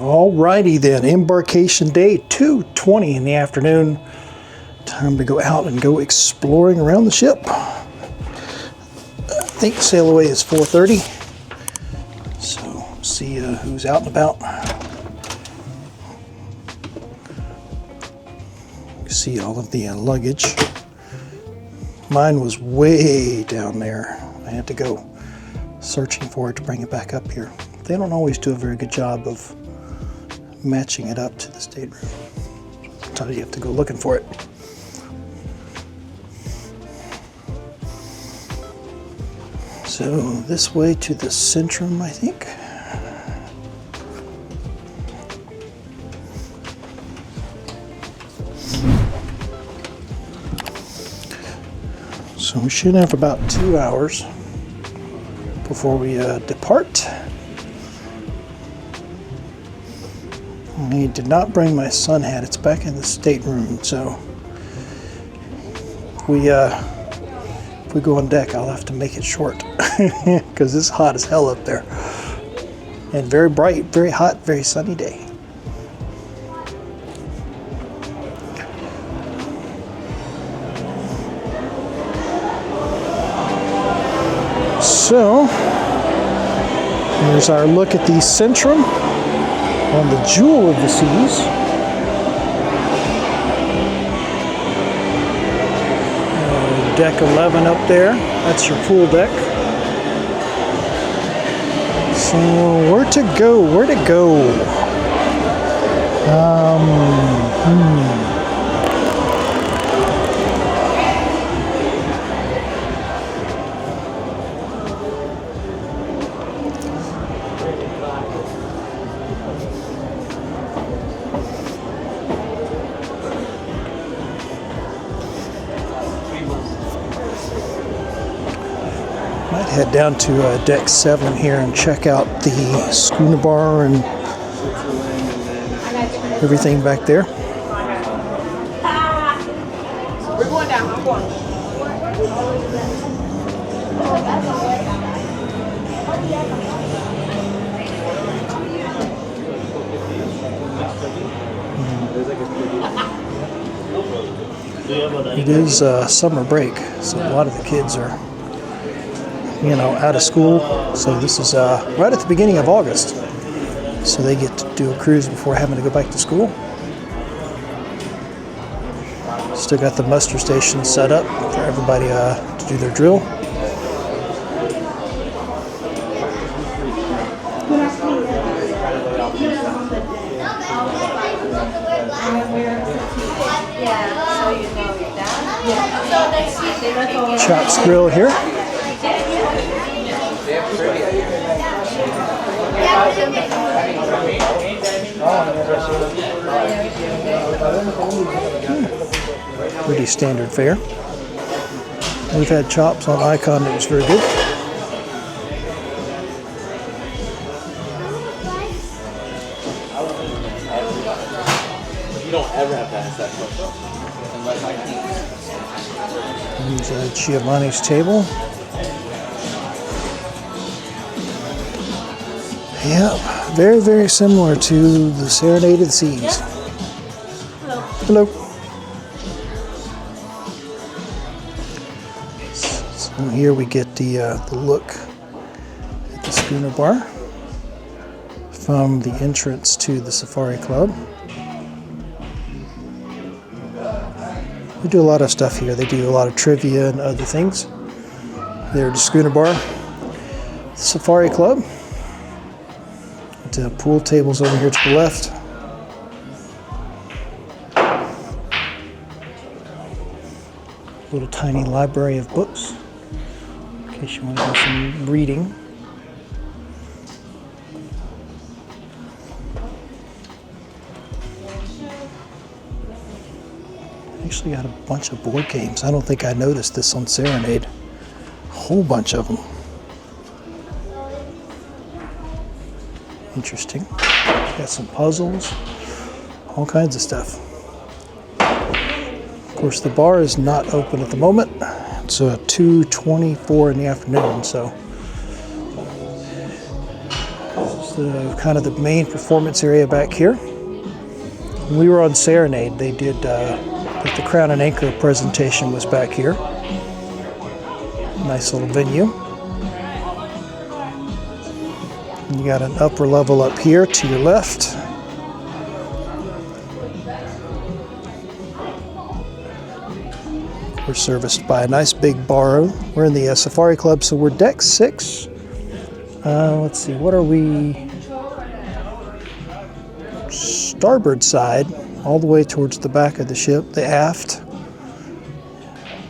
Alrighty then, embarkation day, 2:20 in the afternoon. Time to go out and go exploring around the ship. I think sail away is 4:30. So see who's out and about. You see all of the luggage. Mine was way down there. I had to go searching for it to bring it back up here. They don't always do a very good job of matching it up to the stateroom. Sometimes you have to go looking for it. So this way to the Centrum, I think. So we should have about 2 hours before we depart. I did not bring my sun hat. It's back in the stateroom, so if we go on deck, I'll have to make it short because it's hot as hell up there. And very bright, very hot, very sunny day. So, here's our look at the Centrum on the Jewel of the Seas. Deck 11 up there. That's your pool deck. So, where to go? Where to go? Might head down to deck 7 here and check out the schooner bar and everything back there. We're going down. I'm going. It is summer break, so a lot of the kids are out of school. So this is right at the beginning of August. So they get to do a cruise before having to go back to school. Still got the muster station set up for everybody to do their drill. Chops Grill here. Pretty standard fare. We've had chops on Icon that was very good. You don't ever have to ask that question unless I can. Here's Giovanni's table. Yep, very, very similar to the Serenade of the Seas. Hello. So here we get the look at the schooner bar from the entrance to the Safari Club. They do a lot of stuff here. They do a lot of trivia and other things. There's the schooner bar, Safari Club. The pool tables over here to the left. Little tiny library of books in case you want to do some reading. Actually got a bunch of board games. I don't think I noticed this on Serenade. A whole bunch of them. Interesting. Got some puzzles, all kinds of stuff. Of course, the bar is not open at the moment. It's 2:24 in the afternoon, so Kind of the main performance area back here. When we were on Serenade, they did, the Crown and Anchor presentation was back here. Nice little venue. And you got an upper level up here to your left. We're serviced by a nice big bar. We're in the Safari Club, so we're deck 6. Let's see, what are we? Starboard side, all the way towards the back of the ship, the aft.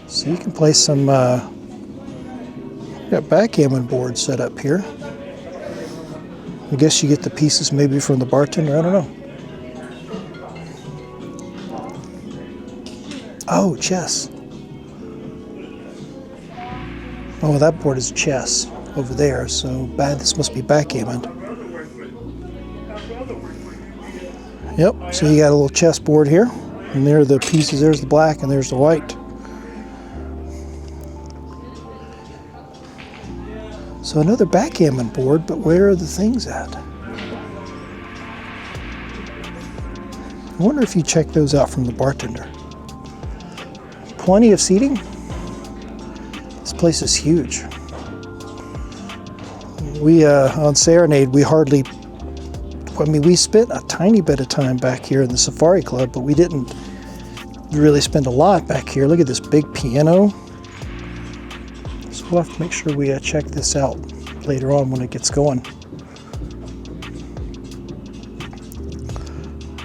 So you can play some, got backgammon boards set up here. I guess you get the pieces maybe from the bartender, I don't know. Oh, chess. Oh, that board is chess over there, so this must be backgammon. Yep, so you got a little chess board here, and there are the pieces, there's the black and there's the white. So another backgammon board, but where are the things at? I wonder if you check those out from the bartender. Plenty of seating. This place is huge. We, on Serenade, we spent a tiny bit of time back here in the Safari Club, but we didn't really spend a lot back here. Look at this big piano. So we'll have to make sure we check this out later on when it gets going.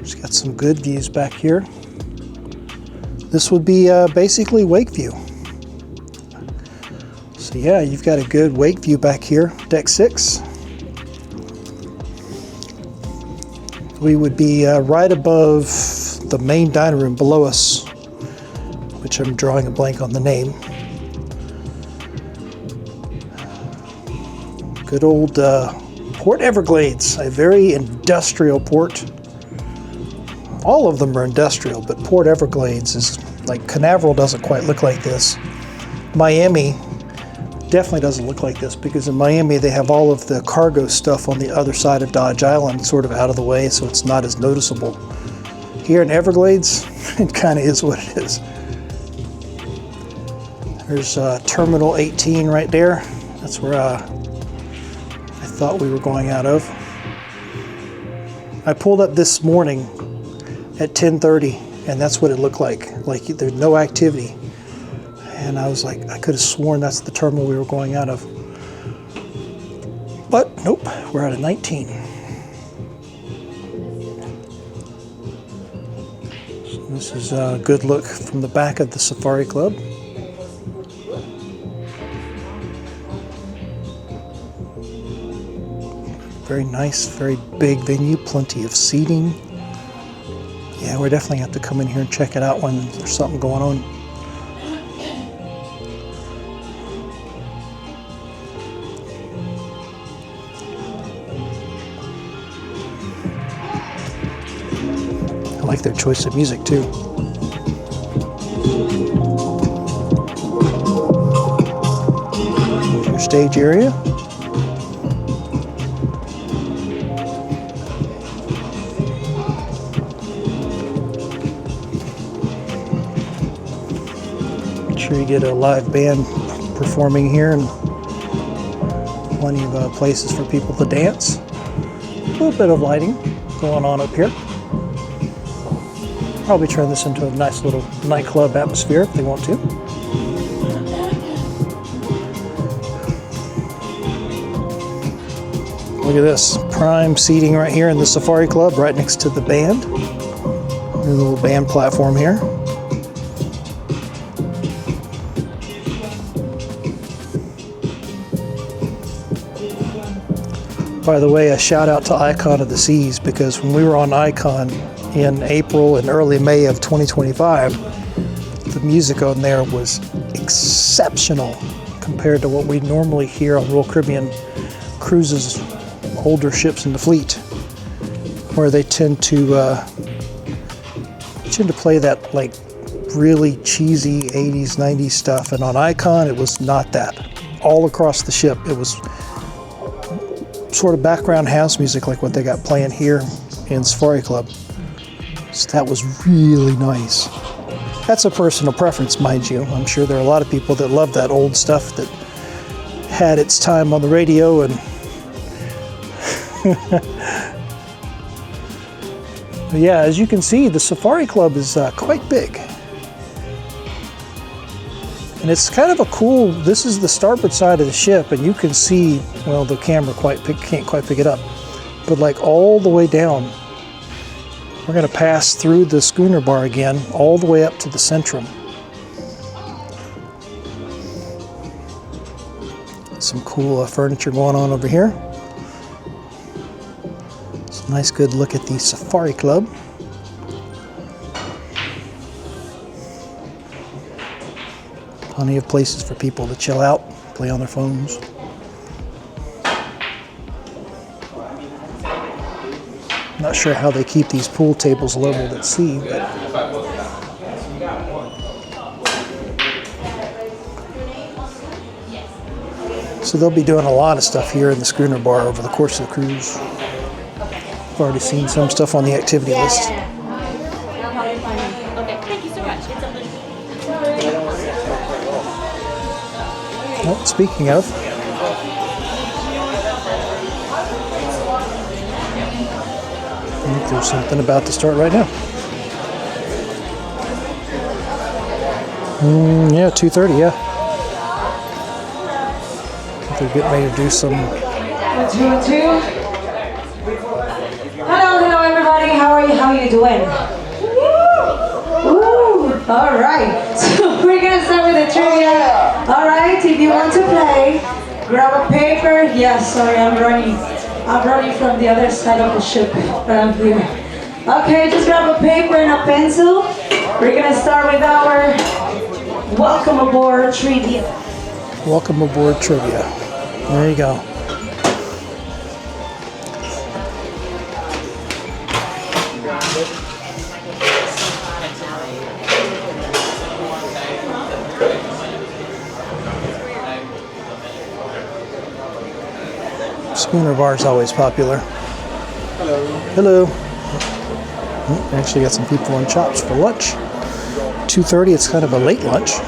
Just got some good views back here. This would be basically wake view. So yeah, you've got a good wake view back here, deck 6. We would be right above the main dining room below us, which I'm drawing a blank on the name. Good old Port Everglades, a very industrial port. All of them are industrial, but Port Everglades is like, Canaveral doesn't quite look like this. Miami definitely doesn't look like this, because in Miami they have all of the cargo stuff on the other side of Dodge Island sort of out of the way, so it's not as noticeable. Here in Everglades, it kind of is what it is. There's Terminal 18 right there. That's where I thought we were going out of. I pulled up this morning at 10:30, and that's what it looked like there's no activity. And I was like, I could have sworn that's the terminal we were going out of. But nope, we're out of 19. So this is a good look from the back of the Safari Club. Very nice, very big venue, plenty of seating. Yeah, we're definitely have to come in here and check it out when there's something going on. I like their choice of music too. Here's your stage area. Make sure you get a live band performing here, and plenty of places for people to dance. A little bit of lighting going on up here. Probably turn this into a nice little nightclub atmosphere if they want to. Look at this, prime seating right here in the Safari Club, right next to the band. There's a little band platform here. By the way, a shout out to Icon of the Seas, because when we were on Icon in April and early May of 2025, the music on there was exceptional compared to what we normally hear on Royal Caribbean cruises, older ships in the fleet, where they tend to play that like really cheesy 80s, 90s stuff. And on Icon, it was not that. All across the ship, it was sort of background house music like what they got playing here in Safari Club. So that was really nice. That's a personal preference, mind you. I'm sure there are a lot of people that love that old stuff that had its time on the radio. And yeah, as you can see, the Safari Club is quite big. And it's kind of a cool, this is the starboard side of the ship, and you can see, well, the camera can't quite pick it up, but like all the way down. We're going to pass through the schooner bar again, all the way up to the Centrum. Some cool furniture going on over here. It's a nice good look at the Safari Club. Plenty of places for people to chill out, play on their phones. Not sure how they keep these pool tables leveled at sea, but so they'll be doing a lot of stuff here in the schooner bar over the course of the cruise. I've already seen some stuff on the activity list. Okay, thank you so much. It's a pleasure. Well, speaking of, I think there's something about to start right now. Yeah, 2:30, yeah. They're getting ready to do some... 2 and 2. Hello everybody. How are you doing? Woo! All right. So we're gonna start with the trivia. All right. If you want to play, grab a paper. Yes. Sorry, I'm running from the other side of the ship, but I'm here. Okay, just grab a paper and a pencil. We're gonna start with our welcome aboard trivia. Welcome aboard trivia. There you go. Schooner bar is always popular. Hello. Hello. Actually got some people on chops for lunch. 2:30, it's kind of a late lunch.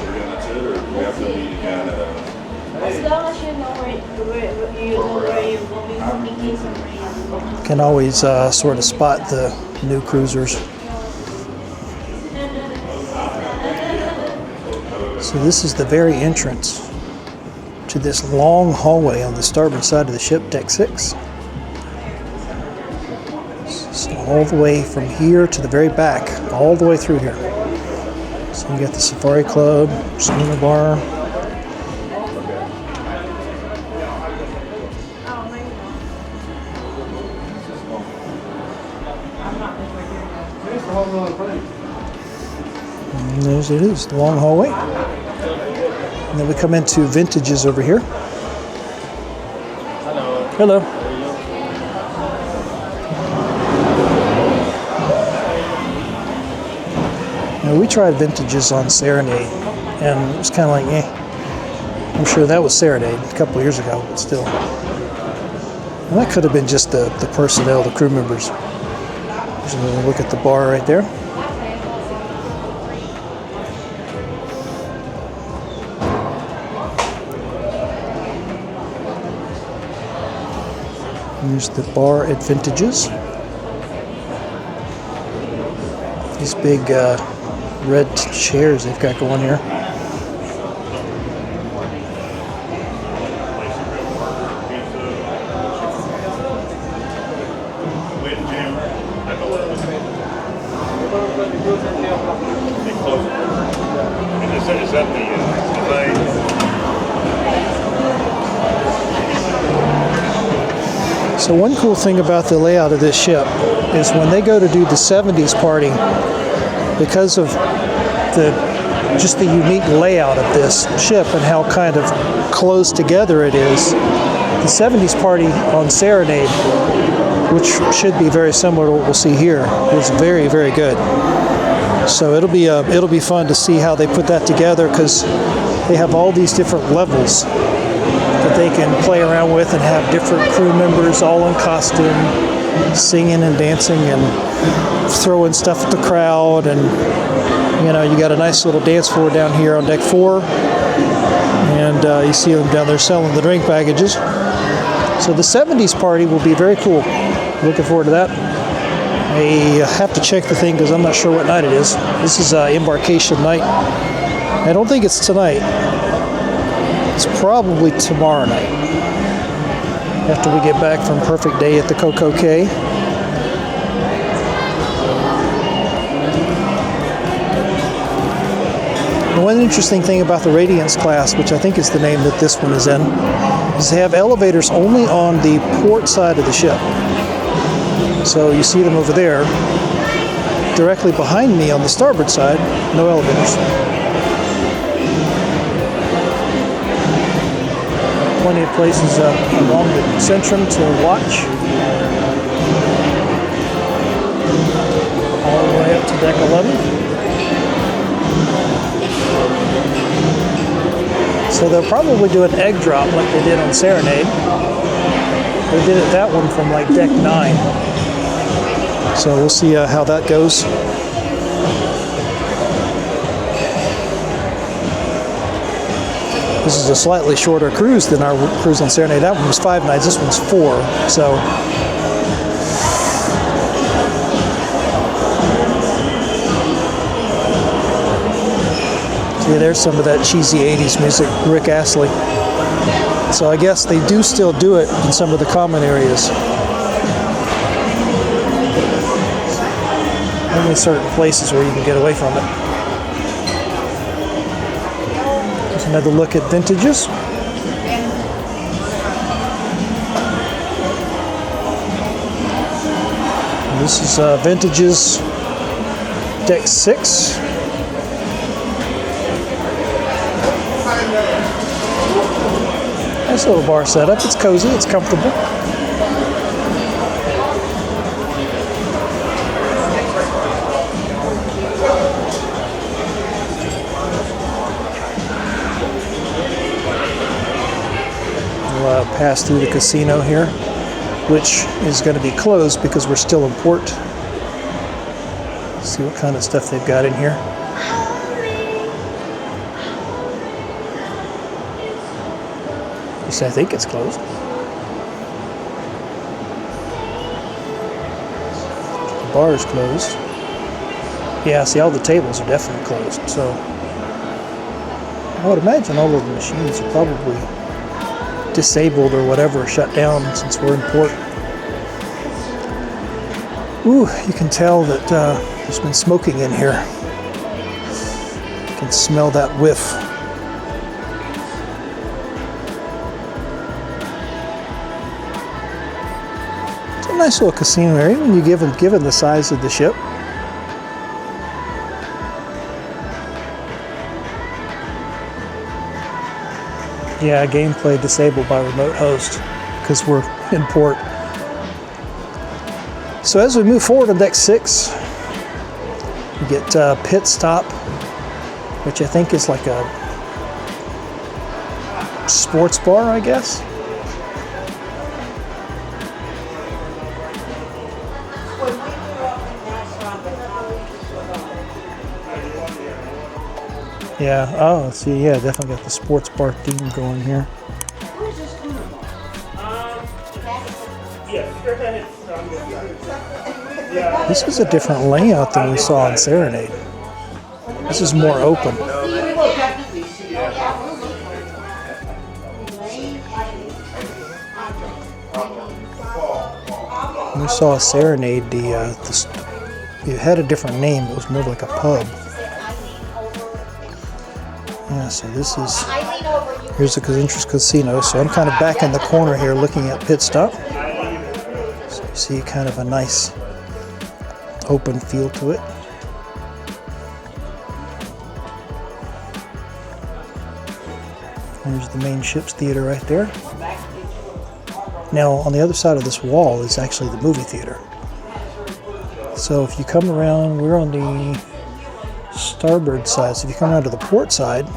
As long as you know where you're going, in case of rain. Can always sort of spot the new cruisers. So this is the very entrance to this long hallway on the starboard side of the ship, deck 6. So all the way from here to the very back, all the way through here. So you got the Safari Club, schooner bar. And there's it is, the long hallway. And then we come into vintages over here. Hello. Now, we tried vintages on Serenade, and it was kind of like, eh. I'm sure that was Serenade a couple years ago, but still. And that could have been just the personnel, the crew members. So look at the bar right there. Here's the bar at Vintages. These big red chairs they've got going here. So one cool thing about the layout of this ship is when they go to do the 70s party, because of just the unique layout of this ship and how kind of close together it is, the 70s party on Serenade, which should be very similar to what we'll see here, is very, very good. So it'll be fun to see how they put that together, because they have all these different levels that they can play around with and have different crew members all in costume, singing and dancing and throwing stuff at the crowd. And you know, you got a nice little dance floor down here on deck 4, and you see them down there selling the drink packages. So the 70s party will be very cool. Looking forward to that. I have to check the thing because I'm not sure what night it is. This is Embarkation night. I don't think it's tonight. It's probably tomorrow night, after we get back from Perfect Day at the Coco Cay. One interesting thing about the Radiance class, which I think is the name that this one is in, is they have elevators only on the port side of the ship. So you see them over there. Directly behind me on the starboard side, no elevators. Plenty of places along the Centrum to watch. All the way up to deck 11. So they'll probably do an egg drop like they did on Serenade. They did it that one from like deck 9. So we'll see how that goes. This is a slightly shorter cruise than our cruise on Serenade. That one was 5 nights, this one's 4. So see, there's some of that cheesy 80s music, Rick Astley. So I guess they do still do it in some of the common areas. Only certain places where you can get away from it. Here's another look at vintages. And this is vintages deck 6. Nice little bar setup. It's cozy, it's comfortable. We'll pass through the casino here, which is going to be closed because we're still in port. See what kind of stuff they've got in here. At least I think it's closed. The bar is closed. Yeah, see, all the tables are definitely closed. So I would imagine all of the machines are probably disabled or whatever, shut down since we're in port. Ooh, you can tell that there's been smoking in here. You can smell that whiff. It's a nice little casino area when you given the size of the ship. Yeah, gameplay disabled by remote host because we're in port. So as we move forward on deck 6, we get pit stop, which I think is like a sports bar, I guess. Yeah, oh, see, yeah, definitely got the sports bar theme going here. This is a different layout than we saw in Serenade. This is more open. When we saw Serenade, it had a different name. It was more like a pub. Yeah, so this is, here's the Interest Casino. So I'm kind of back in the corner here looking at pit stop. So you see kind of a nice open feel to it. There's the main ship's theater right there. Now on the other side of this wall is actually the movie theater. So if you come around, we're on the starboard side. So if you come around to the port side,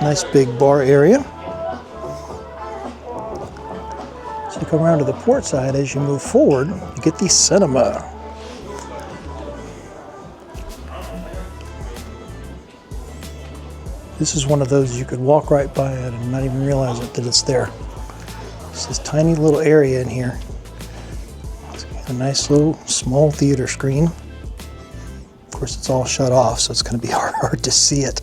Nice big bar area. So you come around to the port side. As you move forward, you get the cinema. This is one of those you could walk right by it and not even realize it, that it's there. It's this tiny little area in here. It's got a nice little small theater screen. Of course, it's all shut off, so it's going to be hard to see it.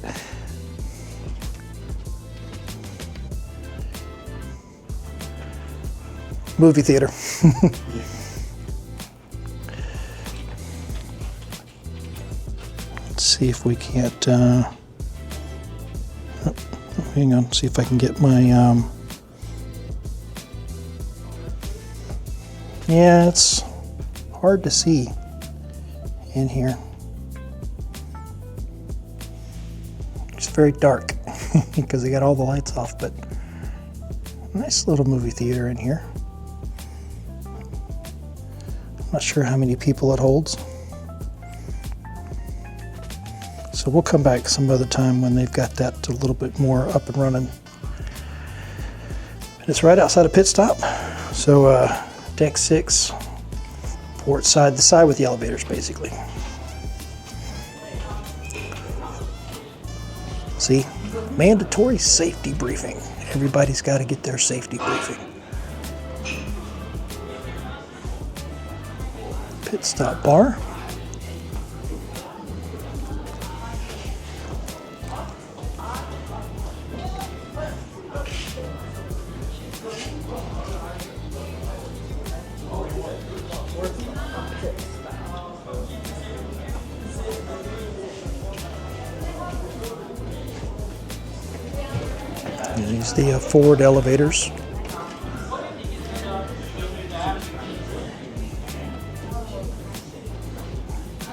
Movie theater. Let's see if we can't. Hang on, see if I can get my. Yeah, it's hard to see in here. It's very dark because they got all the lights off, but nice little movie theater in here. I'm not sure how many people it holds. So we'll come back some other time when they've got that a little bit more up and running. And it's right outside of pit stop. So deck 6, port side, the side with the elevators basically. See, mandatory safety briefing. Everybody's got to get their safety briefing. Pit stop bar. These are the forward elevators.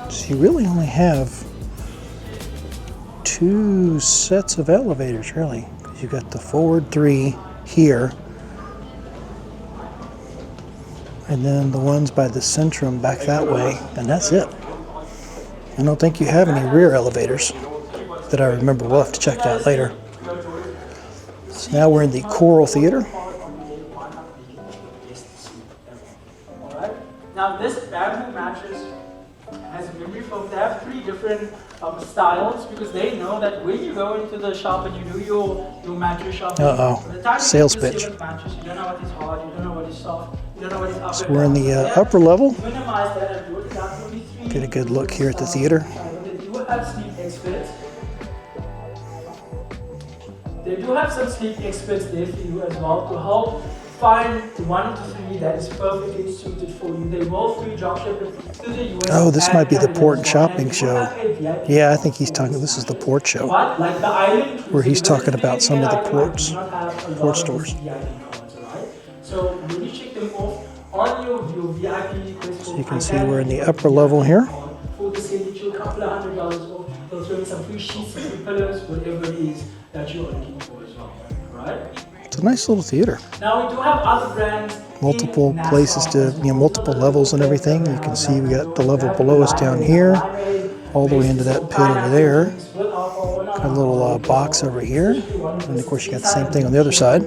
So you really only have 2 sets of elevators, really. You've got the forward 3 here, and then the ones by the Centrum back that way, and that's it. I don't think you have any rear elevators that I remember. We'll have to check that later. So now we're in the Choral Theater. Alright. Now this bamboo mattress has a memory foam. They have 3 different styles because they know that when you go into the shop and you do your mattress shopping, the time sales you pitch. mattress, you don't know what is hard, you don't know what is soft, you don't know what is up. So we're in the upper level. Minimize that and do it down to 3. Get a good look here at the theater. They do have sleep experts. They do have some sleep experts there for you as well to help find the 1 to 3 that is perfectly suited for you. They will free drop ship it to the US. Oh, this might be the Canada port as well. shopping And show. Yeah, I think he's talking. This is the port show But like the island where he's talking about some of the ports port stores. So when you check them off on your VIP request, So you can see we're in the upper level here. for the sale, you a couple of $100 off. They'll throw in some free sheets, some free pillows, whatever it is that you're looking for as well. Right? It's a nice little theater. Now we do have other brands. Multiple places to, multiple levels and everything. You can see we got the level below us down here, all the way into that pit over there. Got a little box over here. And of course you got the same thing on the other side.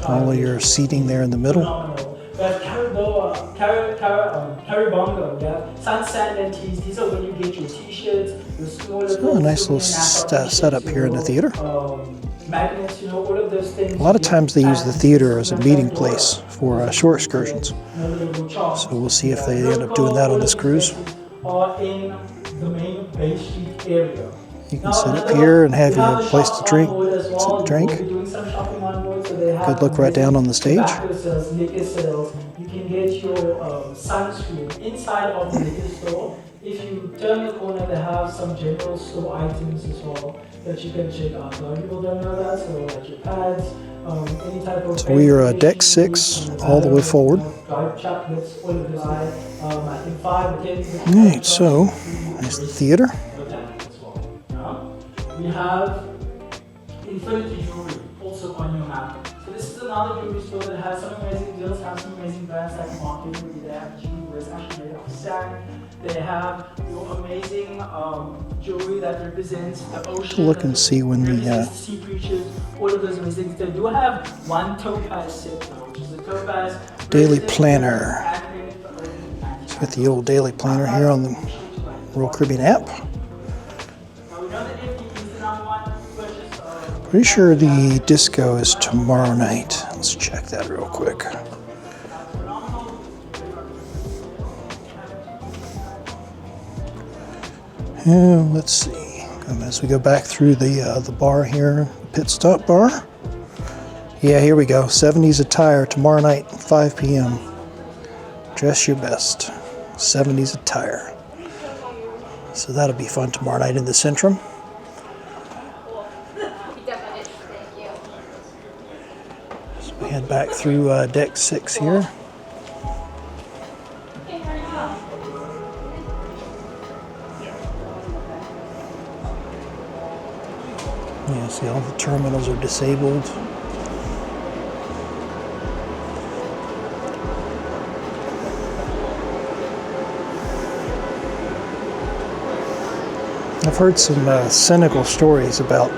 All of your seating there in the middle. We have Caribongo, we have Sun Sand and Tees. These are when you get your t-shirts, your smaller. So a nice little setup here in the theater. Magnets, all of those things. A lot of times they use the theater as a meeting place for shore excursions. So we'll see if they end up doing that on this cruise. Are in the main Bay Street area. You can sit up here and have your place to drink. Sit and drink. Good look right down on the stage. You can get your sunscreen inside of the liquor store. If you turn the corner, they have some general store items as well that you can check out. A lot of people don't know that, so like your pads, any type of. So we are at deck 6, all the way forward. Dried chocolates, all of this. I think 5 or 10. Alright, so there's the theater. We have Infinity Jewelry also on your map. So this is a another jewelry store that has some amazing deals, have some amazing brands like Embarkation. They have jewelry where it's actually made of sand. They have your amazing jewelry that represents the ocean. Look and see when the sea creatures, all of those amazing things. They do have one topaz set though, which is a topaz daily planner. It's got the old daily planner here on the Royal Caribbean app. Pretty sure the disco is tomorrow night. Let's check that real quick. And let's see. As we go back through the bar here, pit stop bar. Yeah, here we go. 70s attire tomorrow night, 5 p.m. Dress your best. 70s attire. So that'll be fun tomorrow night in the Centrum. So we head back through deck 6 here. Yeah, see all the terminals are disabled. I've heard some cynical stories about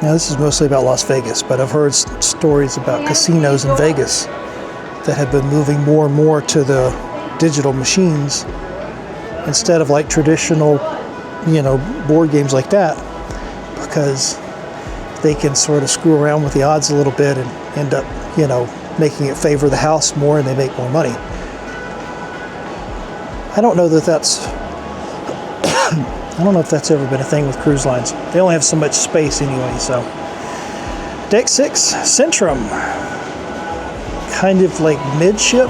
now this is mostly about Las Vegas, but I've heard stories about casinos in Vegas that have been moving more and more to the digital machines instead of like traditional, board games like that, because they can sort of screw around with the odds a little bit and end up, making it favor the house more and they make more money. I don't know if that's ever been a thing with cruise lines. They only have so much space anyway, so. Deck 6, Centrum. Kind of like midship.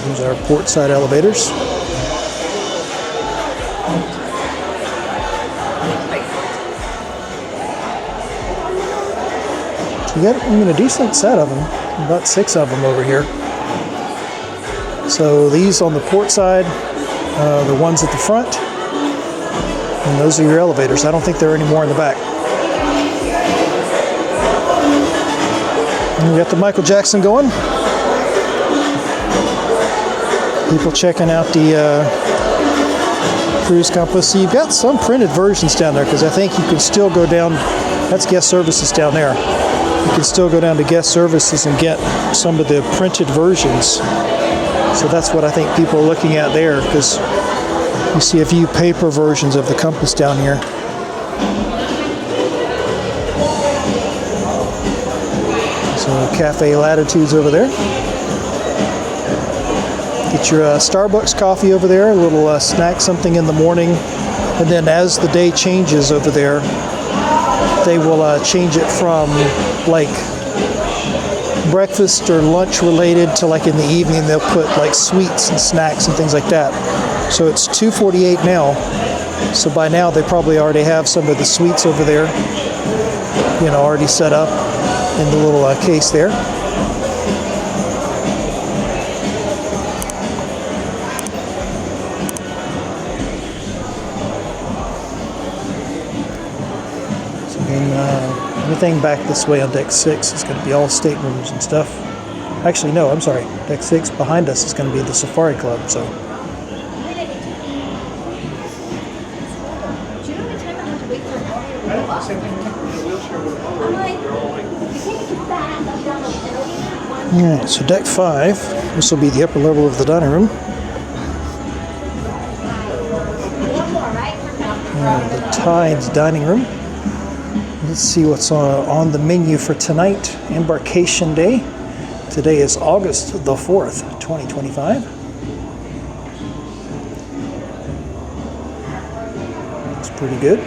These are port side elevators. You got a decent set of them, about 6 of them over here. So these on the port side, the ones at the front, and those are your elevators. I don't think there are any more in the back. And we got the Michael Jackson going. People checking out the cruise compass. So you've got some printed versions down there, because I think you can still go down. That's guest services down there. You can still go down to guest services and get some of the printed versions. So that's what I think people are looking at there, because you see a few paper versions of the compass down here. So Cafe Latitudes over there. Get your Starbucks coffee over there, a little snack, something in the morning. And then as the day changes over there, they will change it from like breakfast or lunch related to like in the evening they'll put like sweets and snacks and things like that. So it's $2.48 now. So by now they probably already have some of the sweets over there, already set up in the little case there. Everything back this way on deck 6 is going to be all staterooms and stuff. Actually, no, I'm sorry. Deck 6 behind us is going to be the Safari Club. So. Alright, so deck 5, this will be the upper level of the dining room. The Tides dining room. Let's see what's on the menu for tonight, Embarkation Day. Today is August the 4th, 2025. Looks pretty good.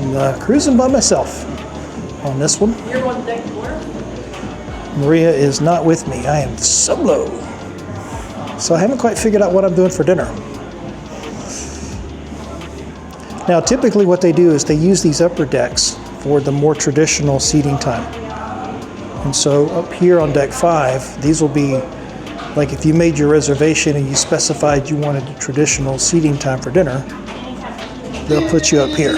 I'm cruising by myself on this one. You're on deck 4? Maria is not with me. I am solo. So I haven't quite figured out what I'm doing for dinner. Now, typically what they do is they use these upper decks for the more traditional seating time. And so up here on deck 5, these will be, like if you made your reservation and you specified you wanted a traditional seating time for dinner, they'll put you up here.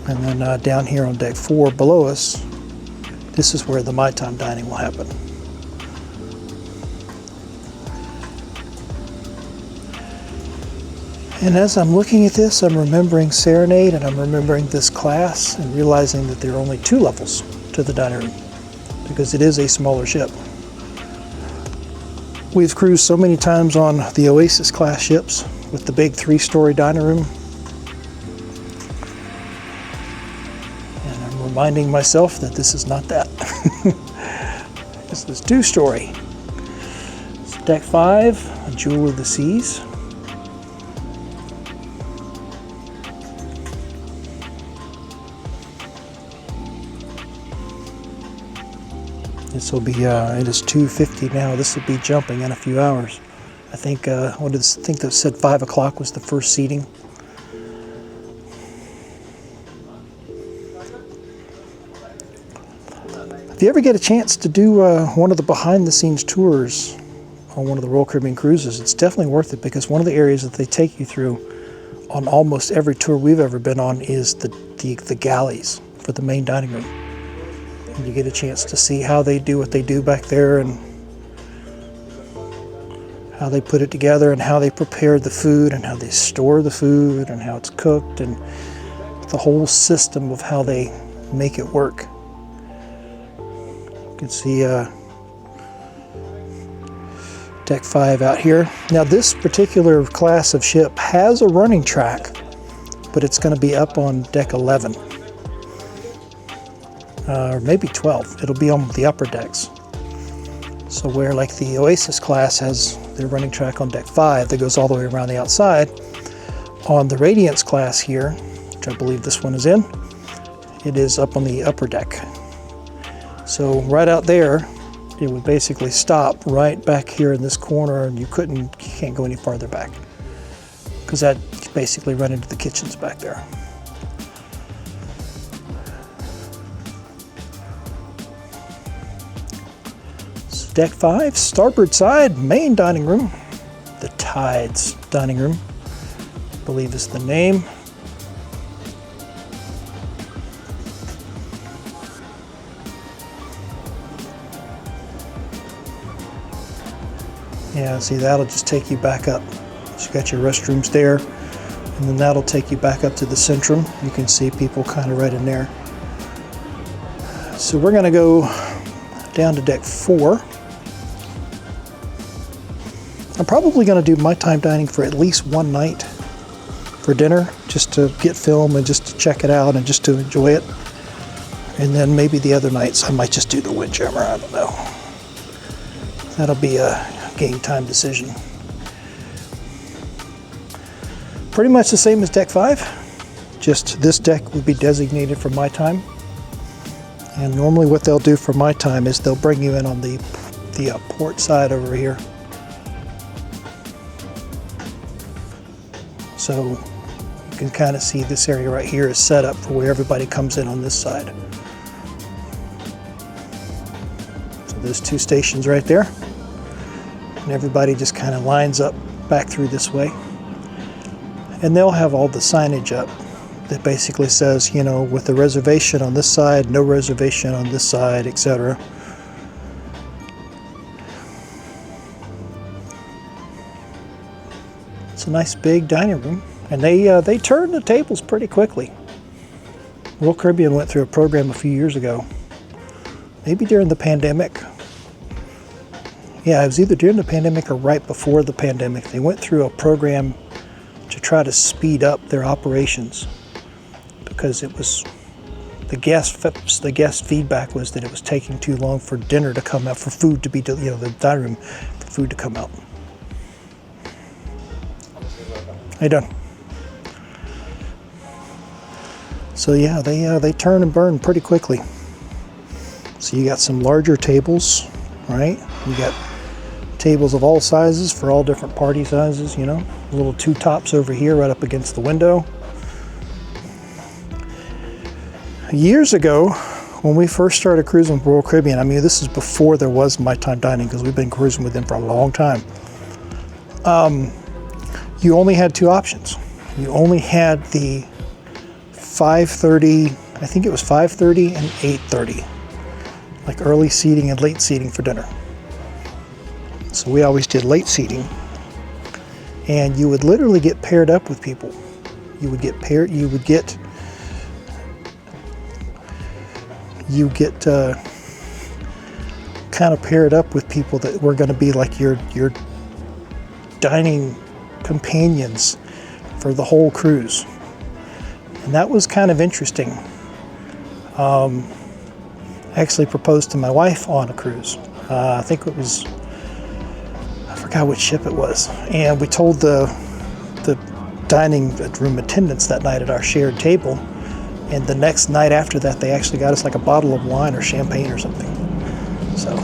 And then down here on deck 4 below us, this is where the My Time dining will happen. And as I'm looking at this, I'm remembering Serenade and I'm remembering this class and realizing that there are only 2 levels to the dining room because it is a smaller ship. We've cruised so many times on the Oasis class ships with the big 3-story dining room. And I'm reminding myself that this is not that. This is 2-story. It's deck 5, a Jewel of the Seas. This will be, it is 2:50 now. This will be jumping in a few hours. I think, I think they said 5 o'clock was the first seating. If you ever get a chance to do one of the behind the scenes tours on one of the Royal Caribbean cruises, it's definitely worth it because one of the areas that they take you through on almost every tour we've ever been on is the galleys for the main dining room. And you get a chance to see how they do what they do back there and how they put it together and how they prepare the food and how they store the food and how it's cooked and the whole system of how they make it work. You can see deck 5 out here. Now this particular class of ship has a running track, but it's going to be up on deck 11. Or maybe 12. It'll be on the upper decks. So where like the Oasis class has their running track on deck 5 that goes all the way around the outside, on the Radiance class here, which I believe this one is in, it is up on the upper deck. So right out there, it would basically stop right back here in this corner and you can't go any farther back because that basically run into the kitchens back there. Deck 5, starboard side, main dining room. The Tides dining room, I believe is the name. Yeah, see, that'll just take you back up. So you got your restrooms there, and then that'll take you back up to the Centrum. You can see people kind of right in there. So we're gonna go down to deck 4. I'm probably going to do My Time dining for at least one night for dinner, just to get film and just to check it out and just to enjoy it. And then maybe the other nights I might just do the Windjammer, I don't know. That'll be a game time decision. Pretty much the same as deck 5, just this deck would be designated for My Time. And normally what they'll do for My Time is they'll bring you in on the port side over here. So you can kind of see this area right here is set up for where everybody comes in on this side. So there's 2 stations right there. And everybody just kind of lines up back through this way. And they'll have all the signage up that basically says, you know, with a reservation on this side, no reservation on this side, etc. It's a nice big dining room, and they turn the tables pretty quickly. Royal Caribbean went through a program a few years ago, maybe during the pandemic. Yeah, it was either during the pandemic or right before the pandemic. They went through a program to try to speed up their operations because it was the guest feedback was that it was taking too long for dinner to come out, for food to be, the dining room, for food to come out. How you doing? So yeah, they turn and burn pretty quickly. So you got some larger tables, right? You got tables of all sizes for all different party sizes, you know. Little 2 tops over here right up against the window. years ago, when we first started cruising with Royal Caribbean, I mean, this is before there was nighttime dining because we've been cruising with them for a long time. You only had two options. You only had the 5:30, I think it was 5:30 and 8:30, like early seating and late seating for dinner. So we always did late seating, and you would literally get paired up with people. You would get kind of paired up with people that were going to be like your dining companions for the whole cruise. And that was kind of interesting. I actually proposed to my wife on a cruise. I think it was, I forgot which ship it was. And we told the dining room attendants that night at our shared table. And the next night after that, they actually got us like a bottle of wine or champagne or something. So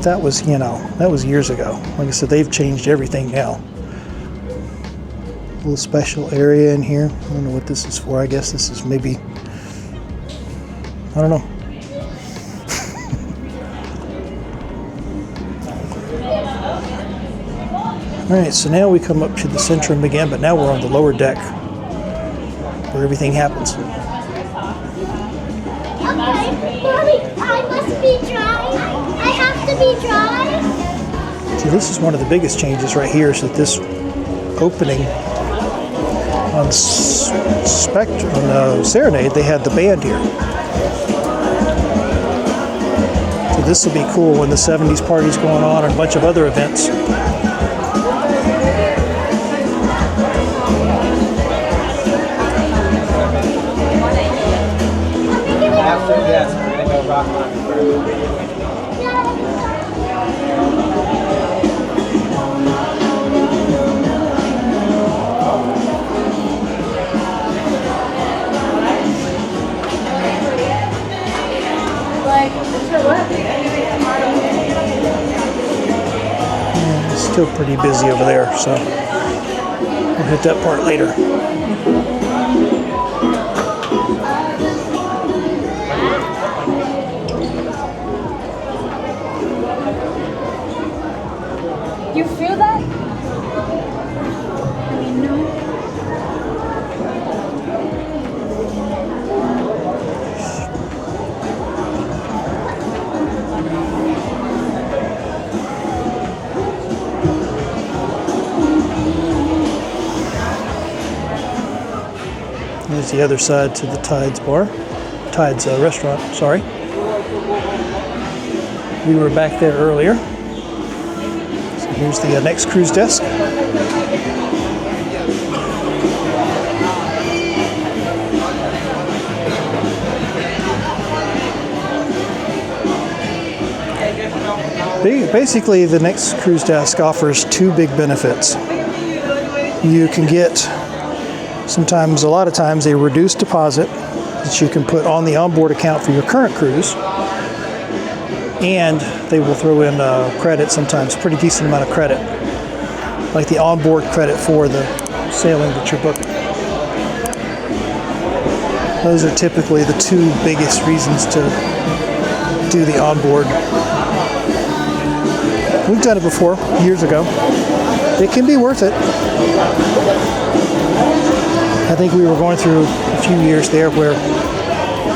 that was, that was years ago. Like I said, they've changed everything now. A little special area in here. I don't know what this is for. I guess this is maybe, I don't know. All right, so now we come up to the Centrum again, but now we're on the lower deck where everything happens. Okay, Mommy, I must be dry. I have to be dry. So this is one of the biggest changes right here, is that this opening on Serenade, they had the band here. So this will be cool when the 70s party's going on and a bunch of other events. Yes, we're gonna go rock climbing first. Yeah, it's still pretty busy over there, so we'll hit that part later. You feel that? I mean, no. There's the other side to the Tides bar. Tides restaurant, sorry. We were back there earlier. So here's the next cruise desk. Basically, the next cruise desk offers two big benefits. You can get sometimes, a lot of times, a reduced deposit that you can put on the onboard account for your current cruise. And they will throw in credit, sometimes pretty decent amount of credit, like the onboard credit for the sailing that you're booking. Those are typically the two biggest reasons to do the onboard. We've done it before, years ago. It can be worth it. I think we were going through a few years there where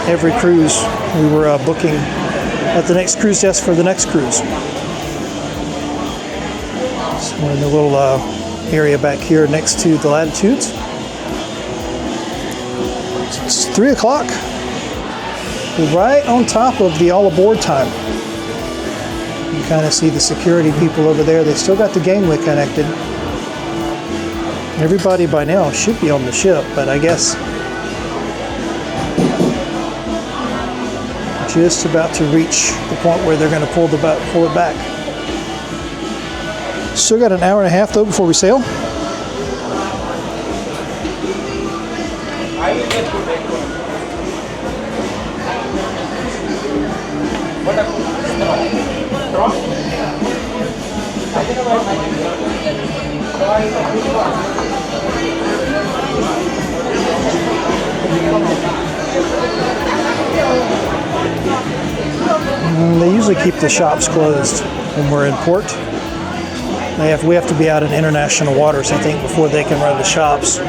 every cruise we were booking at the next cruise desk for the next cruise. So we're in the little area back here next to the latitudes. It's 3 o'clock. We're right on top of the all aboard time. You kind of see the security people over there. They still got the gangway connected. Everybody by now should be on the ship, but I guess just about to reach the point where they're going to pull it back. Still got an hour and a half though before we sail. They usually keep the shops closed when we're in port. We have to be out in international waters, I think, before they can run the shops.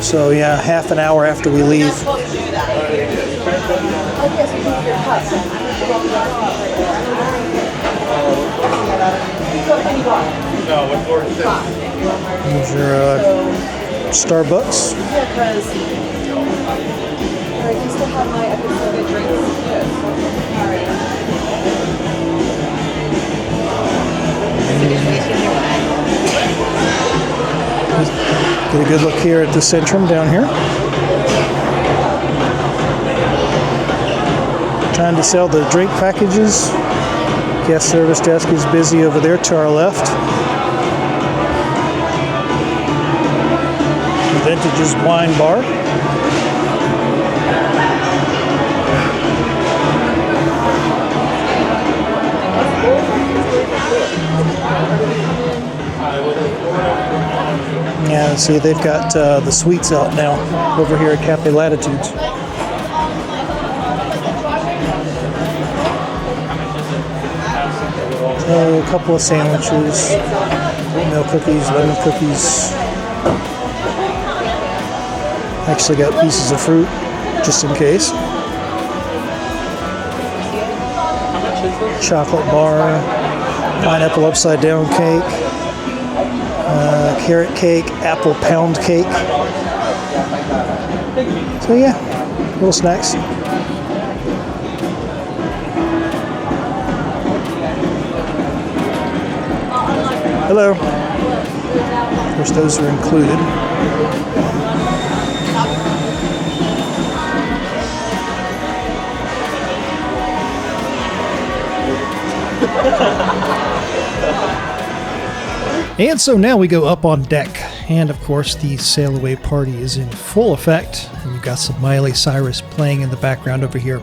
So yeah, half an hour after we leave. Here's your Starbucks. Yeah, because I can still have my episodic drinks. Get a good look here at the Centrum down here. Trying to sell the drink packages. Guest service desk is busy over there to our left. Vintage's wine bar. Yeah, see, they've got the sweets out now over here at Cafe Latitudes. So, a couple of sandwiches, oatmeal cookies, lemon cookies. Actually got pieces of fruit, just in case. Chocolate bar, pineapple upside down cake, carrot cake, apple pound cake. So yeah, little snacks. Hello. Of course, those are included. And so now we go up on deck, and of course the sail away party is in full effect, and you've got some Miley Cyrus playing in the background over here.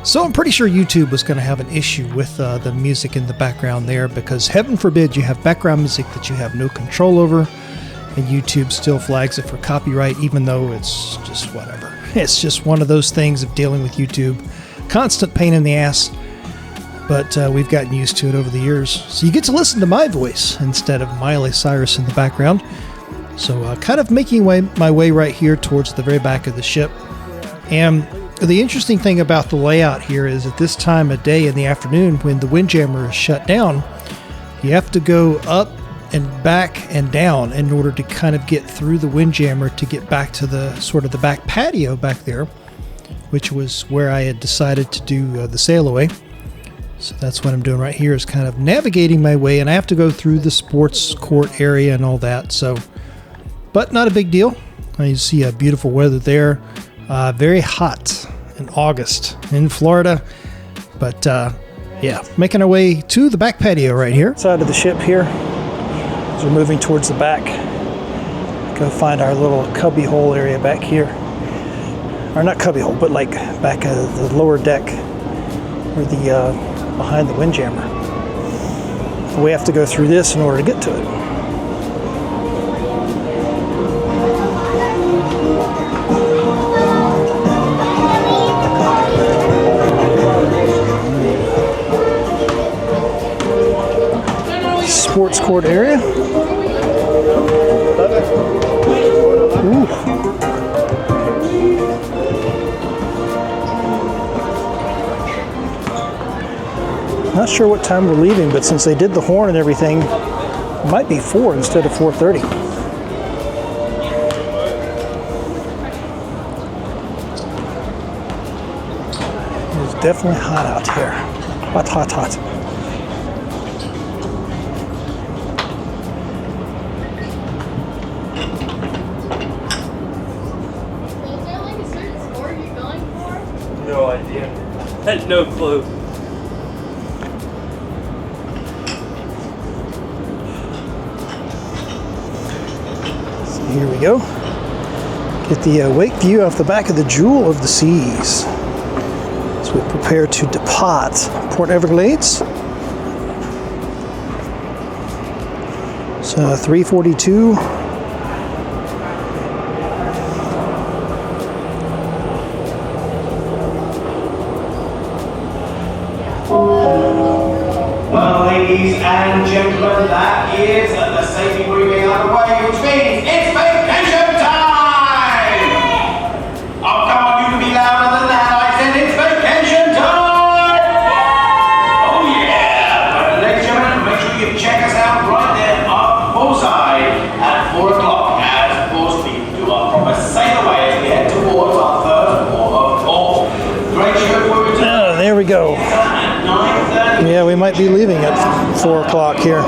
So I'm pretty sure YouTube was going to have an issue with the music in the background there, because heaven forbid you have background music that you have no control over, and YouTube still flags it for copyright, even though it's just whatever. It's just one of those things of dealing with YouTube. Constant pain in the ass. But we've gotten used to it over the years. So you get to listen to my voice instead of Miley Cyrus in the background. So kind of making my way right here towards the very back of the ship. And the interesting thing about the layout here is at this time of day in the afternoon when the windjammer is shut down, you have to go up and back and down in order to kind of get through the windjammer to get back to the sort of the back patio back there, which was where I had decided to do the sail away. So that's what I'm doing right here, is kind of navigating my way, and I have to go through the sports court area and all that. So, but not a big deal. You see beautiful weather there. Very hot in August in Florida. But yeah, making our way to the back patio right here. Side of the ship here, as we're moving towards the back. Go find our little cubby hole area back here. Or not cubby hole, but like back of the lower deck where the behind the windjammer. We have to go through this in order to get to it. Sports court area. Ooh. Not sure what time we're leaving, but since they did the horn and everything, it might be 4 instead of 4:30. It's definitely hot out here. Hot, hot, hot. Is there like a certain score you're going for? No idea. Had no clue. Here we go. Get the wake view off the back of the Jewel of the Seas. So we prepare to depart Port Everglades. So 3:42. and gentlemen, that is the safety briefing out of the way, which means it's vacation time! Oh, come on, you can be louder than that. I said it's vacation time! Oh, yeah! Ladies and gentlemen, make sure you check us out right there up bullseye at 4 o'clock. As, of course, we do our proper sail away as we head towards our first port of call. Great show for return. There we go. At 9:30. Yeah, we might be leaving at 4 o'clock here.